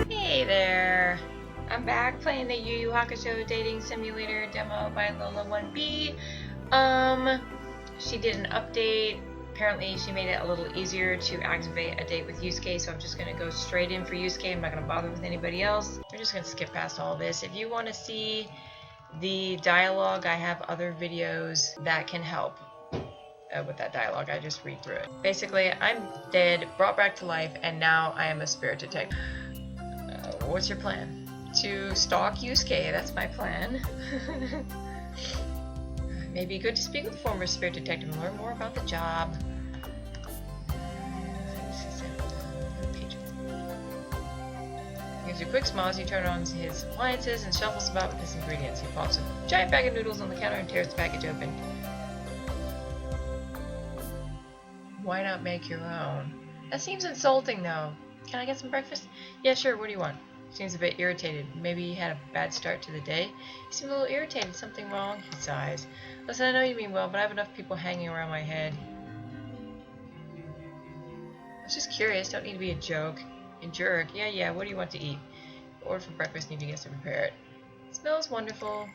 Hey there! I'm back playing the Yu Yu Hakusho Dating Simulator demo by Lola 1B. She did an update. Apparently she made it a little easier to activate a date with Yusuke, so I'm just going to go straight in for Yusuke. I'm not going to bother with anybody else. We're just going to skip past all this. If you want to see the dialogue, I have other videos that can help with that dialogue. I just read through it. Basically, I'm dead, brought back to life, and now I am a spirit detective. What's your plan? To stalk Yusuke, that's my plan. Maybe good to speak with the former spirit detective and learn more about the job. He gives you a quick smile as you turn on his appliances and shuffles about with his ingredients. He pops a giant bag of noodles on the counter and tears the package open. Why not make your own? That seems insulting though. Can I get some breakfast? Yeah, sure, what do you want? Seems a bit irritated. Maybe he had a bad start to the day. You seem a little irritated. Something wrong? He sighs. Listen, I know you mean well, but I have enough people hanging around my head. I was just curious. Don't need to be a jerk. Yeah, what do you want to eat? Order for breakfast, need to get to prepare it. It smells wonderful.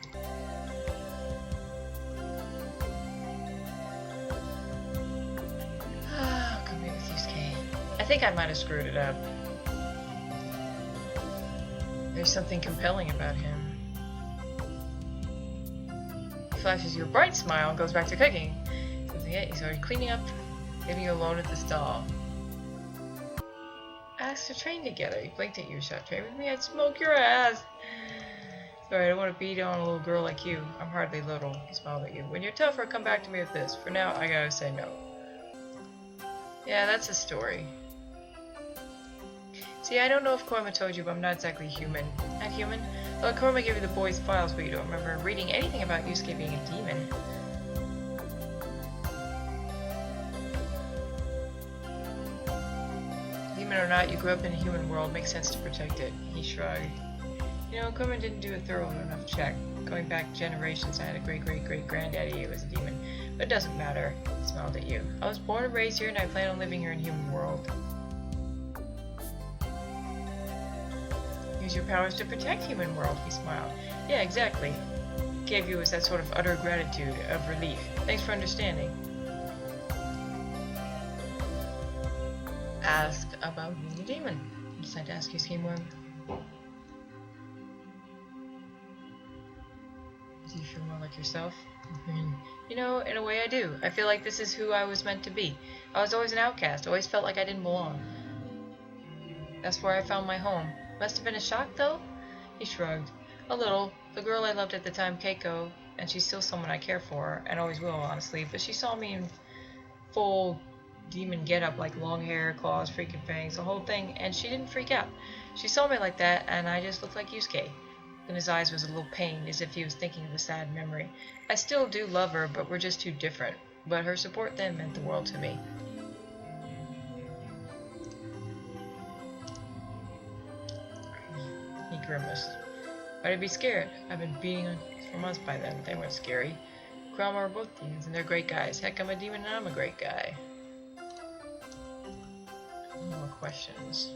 Come here with Yusuke. I think I might have screwed it up. There's something compelling about him. He flashes you a bright smile and goes back to cooking. He's already cleaning up, leaving you alone at the stall. Asked to train together. He blinked at you. Shot train with me, I'd smoke your ass. Sorry, I don't want to beat on a little girl like you. I'm hardly little. He smiled at you. When you're tougher, come back to me with this. For now, I gotta say no. Yeah, that's a story. See, I don't know if Korma told you, but I'm not exactly human. Not human? Well, Korma gave you the boys' files, but you don't remember reading anything about Yusuke being a demon. Demon or not, you grew up in a human world. Makes sense to protect it. He shrugged. You know, Korma didn't do a thorough enough check. Going back generations, I had a great-great-great-granddaddy who was a demon. But it doesn't matter. He smiled at you. I was born and raised here, and I plan on living here in human world. Use your powers to protect human world, he smiled. Yeah, exactly. Gave you was that sort of utter gratitude, of relief. Thanks for understanding. Ask about being a demon. I decided to ask you, Scheme Worm. Do you feel more like yourself? You know, in a way I do. I feel like this is who I was meant to be. I was always an outcast, always felt like I didn't belong. That's where I found my home. Must have been a shock, though? He shrugged. A little. The girl I loved at the time, Keiko, and she's still someone I care for, and always will, honestly, but she saw me in full demon getup, like long hair, claws, freaking fangs, the whole thing, and she didn't freak out. She saw me like that, and I just looked like Yusuke. In his eyes was a little pain, as if he was thinking of a sad memory. I still do love her, but we're just too different. But her support then meant the world to me. He grimaced. Why'd I be scared? I've been beating on for months by then. They weren't scary. Kurama are both demons, and they're great guys. Heck, I'm a demon and I'm a great guy. No more questions.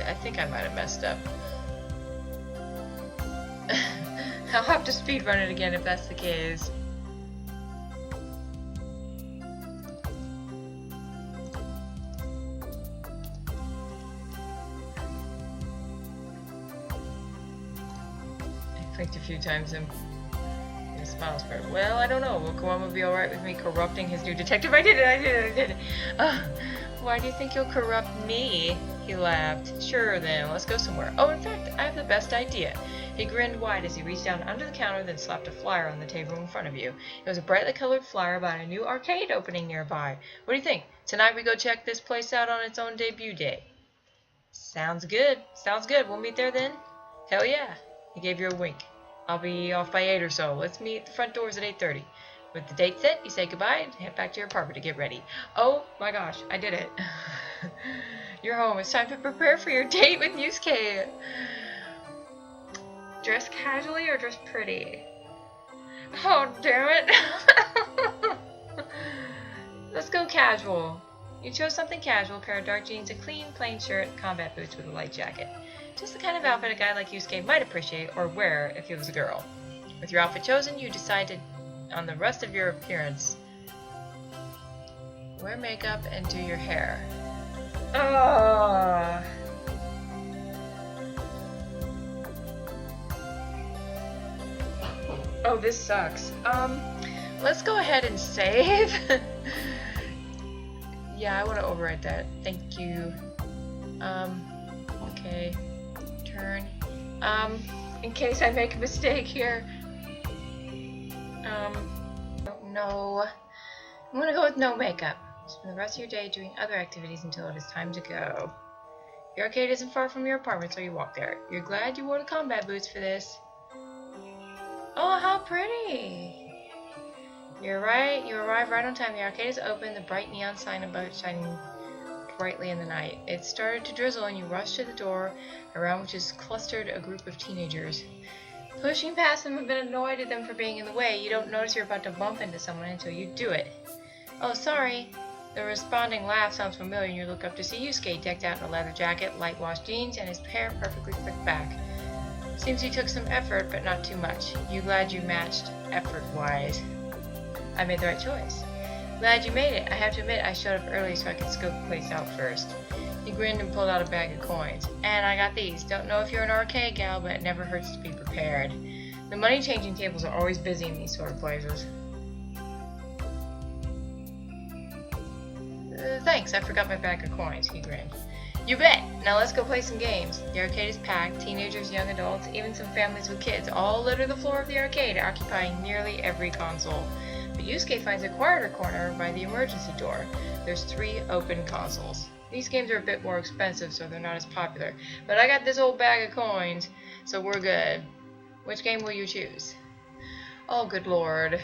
I think I might have messed up. I'll have to speedrun it again if that's the case. I clicked a few times and his smile spread. Well, I don't know. Will Kurama be alright with me corrupting his new detective? I did it! Why do you think you'll corrupt me? He laughed. Sure then, let's go somewhere. Oh, in fact, I have the best idea. He grinned wide as he reached down under the counter, then slapped a flyer on the table in front of you. It was a brightly colored flyer about a new arcade opening nearby. What do you think? Tonight we go check this place out on its own debut day. Sounds good. Sounds good. We'll meet there then? Hell yeah. He gave you a wink. I'll be off by 8 or so. Let's meet at the front doors at 8:30. With the date set, you say goodbye and head back to your apartment to get ready. Oh my gosh, I did it. You're home. It's time to prepare for your date with Yusuke. Dress casually or dress pretty? Oh, damn it. Let's go casual. You chose something casual, a pair of dark jeans, a clean, plain shirt, and combat boots with a light jacket. Just the kind of outfit a guy like Yusuke might appreciate or wear if he was a girl. With your outfit chosen, you decide on the rest of your appearance. Wear makeup and do your hair. Oh, this sucks. Let's go ahead and save. Yeah, I want to overwrite that. Thank you. Okay. Turn. In case I make a mistake here. Don't know. I'm gonna go with no makeup. Spend the rest of your day doing other activities until it is time to go. The arcade isn't far from your apartment, so you walk there. You're glad you wore the combat boots for this. Oh, how pretty! You're right. You arrive right on time. The arcade is open. The bright neon sign above shining brightly in the night. It started to drizzle, and you rush to the door, around which is clustered a group of teenagers. Pushing past them, a bit annoyed at them for being in the way. You don't notice you're about to bump into someone until you do it. Oh, sorry. The responding laugh sounds familiar, and you look up to see Yusuke, decked out in a leather jacket, light-washed jeans, and his hair perfectly slicked back. Seems he took some effort, but not too much. You glad you matched, effort-wise. I made the right choice. Glad you made it. I have to admit, I showed up early so I could scope the place out first. He grinned and pulled out a bag of coins. And I got these. Don't know if you're an arcade gal, but it never hurts to be prepared. The money-changing tables are always busy in these sort of places. Thanks, I forgot my bag of coins, he grinned. You bet! Now let's go play some games. The arcade is packed. Teenagers, young adults, even some families with kids all litter the floor of the arcade, occupying nearly every console. But Yusuke finds a quieter corner by the emergency door. There's 3 open consoles. These games are a bit more expensive, so they're not as popular. But I got this old bag of coins, so we're good. Which game will you choose? Oh, good lord.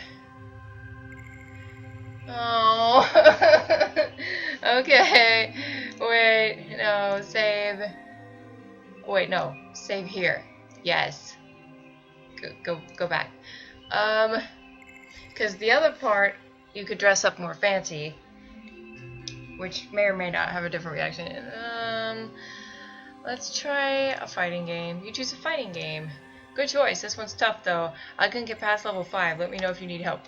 Oh. Okay. Wait, no, save. Wait, no. Save here. Yes. Go back. Because the other part, you could dress up more fancy, which may or may not have a different reaction. Let's try a fighting game. You choose a fighting game. Good choice. This one's tough, though. I couldn't get past level 5. Let me know if you need help.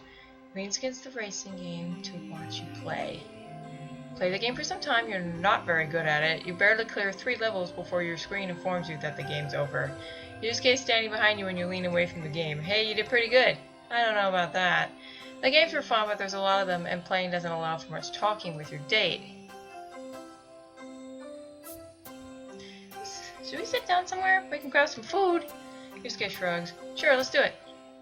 Leans against the racing game to watch you play. Play the game for some time. You're not very good at it. You barely clear 3 levels before your screen informs you that the game's over. Yusuke's standing behind you when you lean away from the game. Hey, you did pretty good. I don't know about that. The games were fun, but there's a lot of them, and playing doesn't allow for much talking with your date. Should we sit down somewhere? We can grab some food. Yusuke shrugs. Sure, let's do it.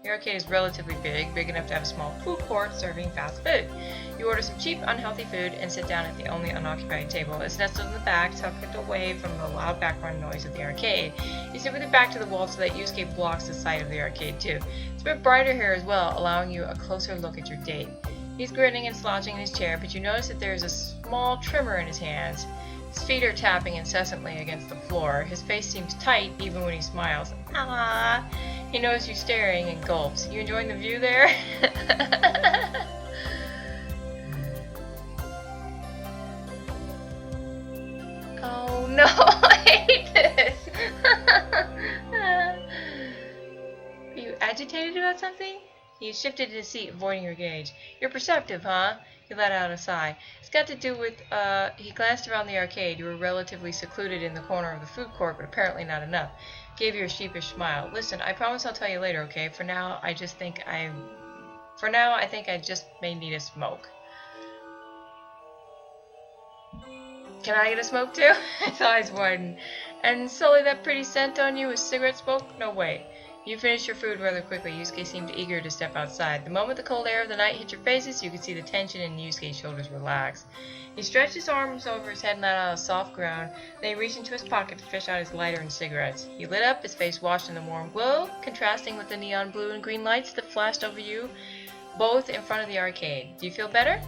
The arcade is relatively big enough to have a small food court serving fast food. You order some cheap, unhealthy food and sit down at the only unoccupied table. It's nestled in the back, tucked away from the loud background noise of the arcade. You sit with your back to the wall so that Yusuke blocks the sight of the arcade too. It's a bit brighter here as well, allowing you a closer look at your date. He's grinning and slouching in his chair, but you notice that there is a small trimmer in his hands. His feet are tapping incessantly against the floor. His face seems tight even when he smiles. Ah! He knows you staring and gulps. You enjoying the view there? Oh no, I hate this! Are you agitated about something? He shifted his seat, avoiding your gaze. You're perceptive, huh? He let out a sigh. It's got to do with, he glanced around the arcade. You were relatively secluded in the corner of the food court, but apparently not enough. Gave you a sheepish smile. Listen, I promise I'll tell you later, okay? For now, I think I just may need a smoke. Can I get a smoke too? His eyes widened. And sully that pretty scent on you with cigarette smoke? No way. You finished your food rather quickly. Yusuke seemed eager to step outside. The moment the cold air of the night hit your faces, you could see the tension in Yusuke's shoulders relax. He stretched his arms over his head and let out a soft groan. Then he reached into his pocket to fish out his lighter and cigarettes. He lit up, his face washed in the warm glow, contrasting with the neon blue and green lights that flashed over you both in front of the arcade. Do you feel better?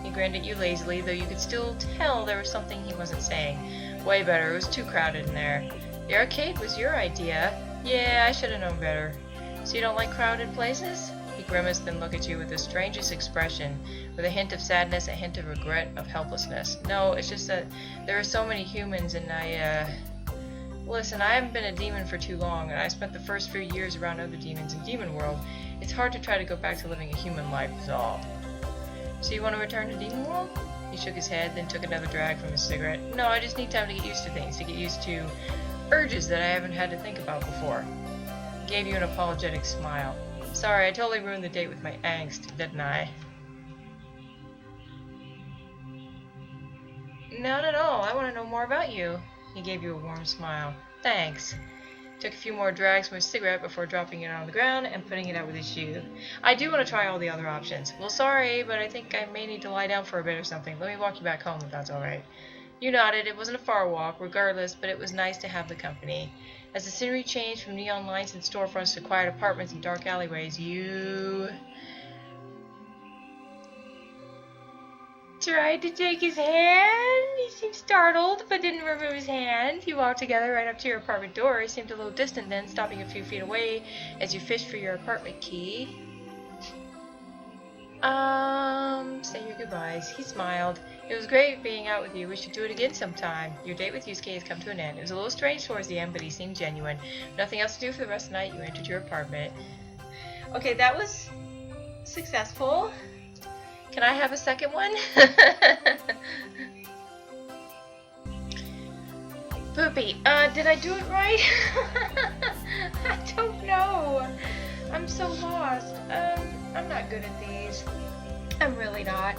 He grinned at you lazily, though you could still tell there was something he wasn't saying. Way better. It was too crowded in there. The arcade was your idea. Yeah, I should have known better. So you don't like crowded places? He grimaced, then looked at you with the strangest expression, with a hint of sadness, a hint of regret, of helplessness. No, it's just that there are so many humans, and Listen, I haven't been a demon for too long, and I spent the first few years around other demons in Demon World. It's hard to try to go back to living a human life, is all. So you want to return to Demon World? He shook his head, then took another drag from his cigarette. No, I just need time to get used to things, to get used to urges that I haven't had to think about before. He gave you an apologetic smile. Sorry, I totally ruined the date with my angst, didn't I? Not at all. I want to know more about you. He gave you a warm smile. Thanks. Took a few more drags from his cigarette before dropping it on the ground and putting it out with his shoe. I do want to try all the other options. Well, sorry, but I think I may need to lie down for a bit or something. Let me walk you back home if that's alright. You nodded. It wasn't a far walk, regardless, but it was nice to have the company. As the scenery changed from neon lights and storefronts to quiet apartments and dark alleyways, you tried to take his hand. He seemed startled, but didn't remove his hand. You walked together right up to your apartment door. He seemed a little distant then, stopping a few feet away as you fished for your apartment key. Say your goodbyes. He smiled. It was great being out with you. We should do it again sometime. Your date with Yusuke has come to an end. It was a little strange towards the end, but he seemed genuine. Nothing else to do for the rest of the night. You entered your apartment. Okay, that was successful. Can I have a second one? Poopy, did I do it right? I don't know. I'm so lost. I'm not good at these. I'm really not.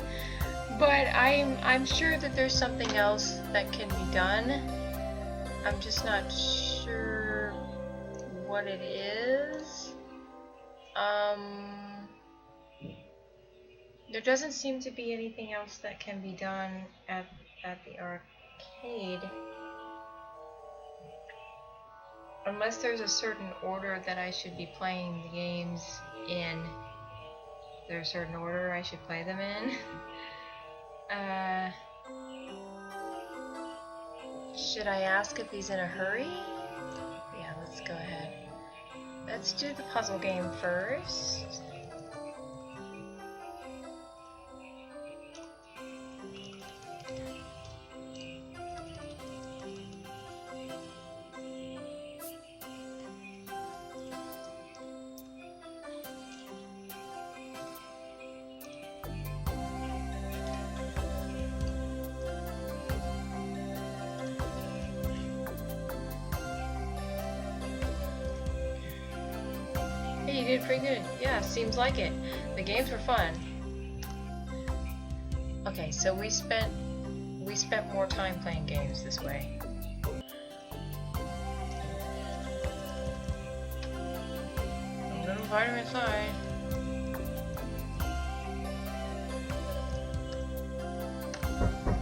But I'm sure that there's something else that can be done. I'm just not sure what it is. There doesn't seem to be anything else that can be done at the arcade. Unless there's a certain order that I should be playing the games in. Is there a certain order I should play them in? Should I ask if he's in a hurry? Yeah, let's go ahead. Let's do the puzzle game first. Hey, you did pretty good. Yeah, seems like it. The games were fun. Okay, so we spent more time playing games this way. I'm gonna invite him inside.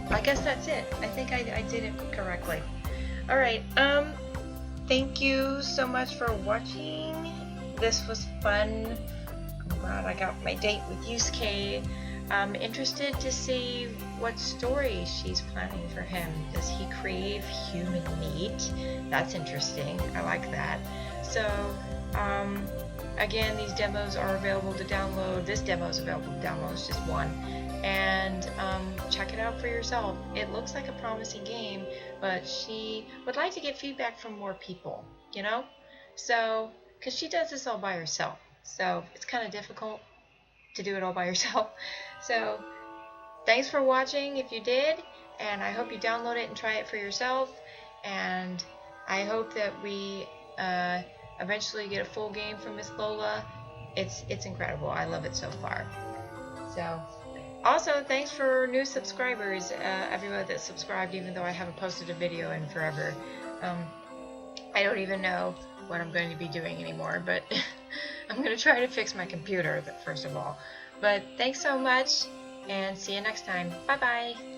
I guess that's it. I think I did it correctly. Alright, thank you so much for watching. This was fun. I'm glad I got my date with Yusuke. I'm interested to see what story she's planning for him. Does he crave human meat? That's interesting. I like that. So, again, these demos are available to download. This demo is available to download. It's just one. And check it out for yourself. It looks like a promising game, but she would like to get feedback from more people, you know? So, because she does this all by herself. So, it's kind of difficult to do it all by yourself. So, thanks for watching if you did, and I hope you download it and try it for yourself, and I hope that we eventually get a full game from Miss Lola. It's incredible. I love it so far. So, also, thanks for new subscribers, everyone that subscribed, even though I haven't posted a video in forever. I don't even know what I'm going to be doing anymore, but I'm going to try to fix my computer first of all. But thanks so much, and see you next time. Bye bye.